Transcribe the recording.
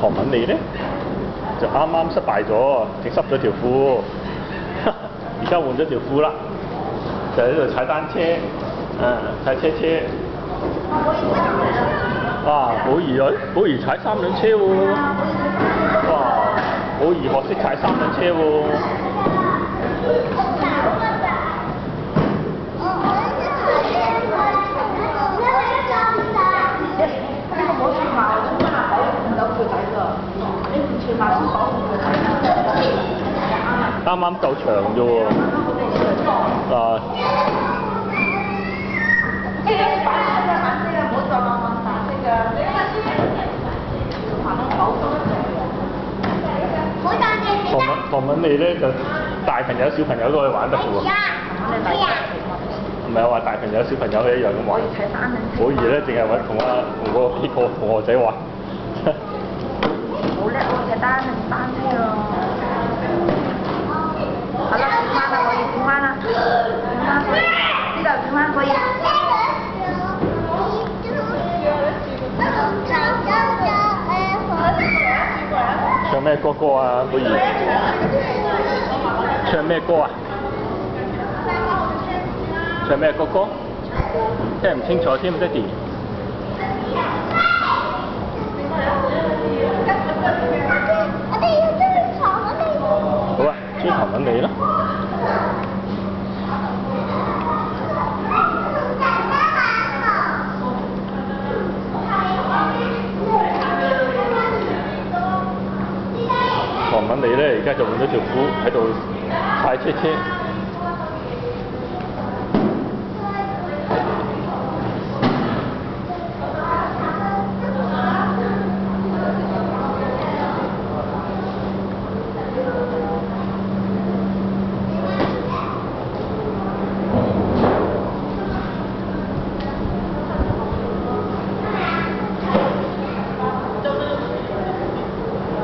韓文你咧就啱啱失敗咗，整濕咗條褲，而家換咗條褲啦，就喺度踩單車，踩車車。哇！寶儀啊，寶儀踩三輪車喎！哇！寶儀學識踩三輪車喎！啱啱夠長啫喎！啊！韓文你咧就大朋友小朋友都可以玩得嘅喎。唔係話大朋友小朋友係一樣咁玩。寶儀咧淨係同個幾個同學仔玩。好叻喎！踩單車咯。好啦，轉彎啦，可以轉彎啦，轉彎，呢度轉彎可以。唱咩歌啊，寶儀？唱咩歌啊？唱咩歌？聽唔清楚添，爹哋。好啊，追韓文你啦。韓文你咧，而家就換咗條褲喺度踩車車。